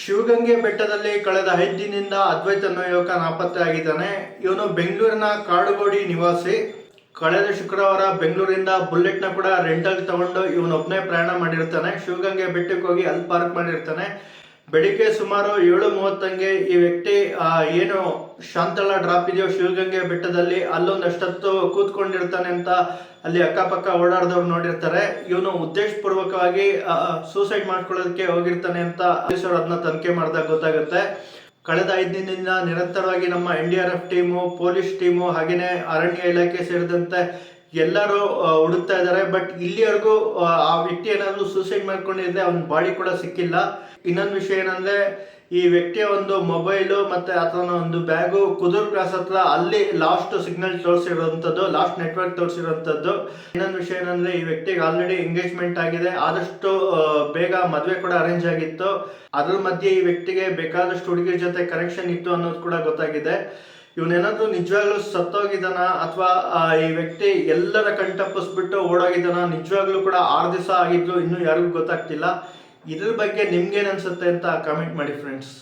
ಶಿವಗಂಗೆ ಬೆಟ್ಟದಲ್ಲಿ ಕಳೆದ 5 ದಿನದಿಂದ ಅದ್ವೈತ್ ಅನ್ನೋ ಯುವಕ ನಾಪತ್ತೆ ಆಗಿದ್ದಾನೆ. ಇವನು ಬೆಂಗಳೂರಿನ ಕಾಡುಗೋಡಿ ನಿವಾಸಿ. ಕಳೆದ ಶುಕ್ರವಾರ ಬೆಂಗಳೂರಿಂದ ಬುಲೆಟ್ನ ಕೂಡ ರೆಂಟಲ್ ತಗೊಂಡು ಇವನೊಬ್ಬನೇ ಪ್ರಯಾಣ ಮಾಡಿರ್ತಾನೆ. ಶಿವಗಂಗೆ ಬೆಟ್ಟಕ್ಕೆ ಹೋಗಿ ಅಲ್ಲಿ ಪಾರ್ಕ್ ಮಾಡಿರ್ತಾನೆ. ಬೆಳಿಗ್ಗೆ ಸುಮಾರು 7:30 ಈ ವ್ಯಕ್ತಿ ಏನು ಶಾಂತಲಾ ಡ್ರಾಪ್ ಇದೆಯೋ ಶಿವಗಂಗೆ ಬೆಟ್ಟದಲ್ಲಿ ಅಲ್ಲೊಂದಷ್ಟೊತ್ತು ಕೂತ್ಕೊಂಡಿರ್ತಾನೆ ಅಂತ ಅಲ್ಲಿ ಅಕ್ಕಪಕ್ಕ ಓಡಾಡಿದವ್ರು ನೋಡಿರ್ತಾರೆ. ಇವನು ಉದ್ದೇಶಪೂರ್ವಕವಾಗಿ ಸೂಸೈಡ್ ಮಾಡ್ಕೊಳ್ಳೋದಕ್ಕೆ ಹೋಗಿರ್ತಾನೆ ಅಂತ ಪೊಲೀಸರು ಅದನ್ನ ತನಿಖೆ ಮಾಡಿದಾಗ ಗೊತ್ತಾಗುತ್ತೆ. ಕಳೆದ 5 ದಿನದಿಂದ ನಿರಂತರವಾಗಿ ನಮ್ಮ NDRF ಟೀಮು, ಪೊಲೀಸ್ ಟೀಮು ಹಾಗೆಯೇ ಅರಣ್ಯ ಇಲಾಖೆ ಸೇರಿದಂತೆ ಎಲ್ಲರೂ ಹುಡುಕ್ತಾ ಇದ್ದಾರೆ. ಬಟ್ ಇಲ್ಲಿವರೆಗೂ ಆ ವ್ಯಕ್ತಿ ಏನಾದರೂ ಸೂಸೈಡ್ ಮಾಡ್ಕೊಂಡಿದ್ರೆ ಅವನ ಬಾಡಿ ಕೂಡ ಸಿಕ್ಕಿಲ್ಲ. ಇನ್ನೊಂದು ವಿಷಯ ಏನಂದ್ರೆ, ಈ ವ್ಯಕ್ತಿಯ ಒಂದು ಮೊಬೈಲು ಮತ್ತೆ ಆತನ ಒಂದು ಬ್ಯಾಗು ಕುದೂರ್ ಕ್ರಾಸ್ ಹತ್ರ ಅಲ್ಲಿ ಲಾಸ್ಟ್ ಸಿಗ್ನಲ್ ತೋರಿಸಿರುವಂಥದ್ದು, ಲಾಸ್ಟ್ ನೆಟ್ವರ್ಕ್ ತೋರಿಸಿರುವಂಥದ್ದು. ಇನ್ನೊಂದು ವಿಷಯ ಏನಂದ್ರೆ, ಈ ವ್ಯಕ್ತಿಗೆ ಆಲ್ರೆಡಿ ಎಂಗೇಜ್ಮೆಂಟ್ ಆಗಿದೆ. ಆದಷ್ಟು ಬೇಗ ಮದುವೆ ಕೂಡ ಅರೇಂಜ್ ಆಗಿತ್ತು. ಅದ್ರ ಮಧ್ಯೆ ಈ ವ್ಯಕ್ತಿಗೆ ಬೇಕಾದಷ್ಟು ಹುಡುಗಿರ ಜೊತೆ ಕನೆಕ್ಷನ್ ಇತ್ತು ಅನ್ನೋದು ಕೂಡ ಗೊತ್ತಾಗಿದೆ. ಇವನೇನಾದ್ರೂ ನಿಜವಾಗ್ಲೂ ಸತ್ತೋಗಿದ್ದಾನ ಅಥವಾ ಈ ವ್ಯಕ್ತಿ ಎಲ್ಲರ ಕಣ್ತಪ್ಪಿಸ್ಬಿಟ್ಟು ಓಡೋಗಿದ್ದಾನ, ನಿಜವಾಗ್ಲೂ ಕೂಡ 6 ದಿವಸ ಆಗಿದ್ದು ಇನ್ನೂ ಯಾರಿಗೂ ಗೊತ್ತಾಗ್ತಿಲ್ಲ. ಇದ್ರ ಬಗ್ಗೆ ನಿಮ್ಗೇನು ಅನ್ಸುತ್ತೆ ಅಂತ ಕಾಮೆಂಟ್ ಮಾಡಿ ಫ್ರೆಂಡ್ಸ್.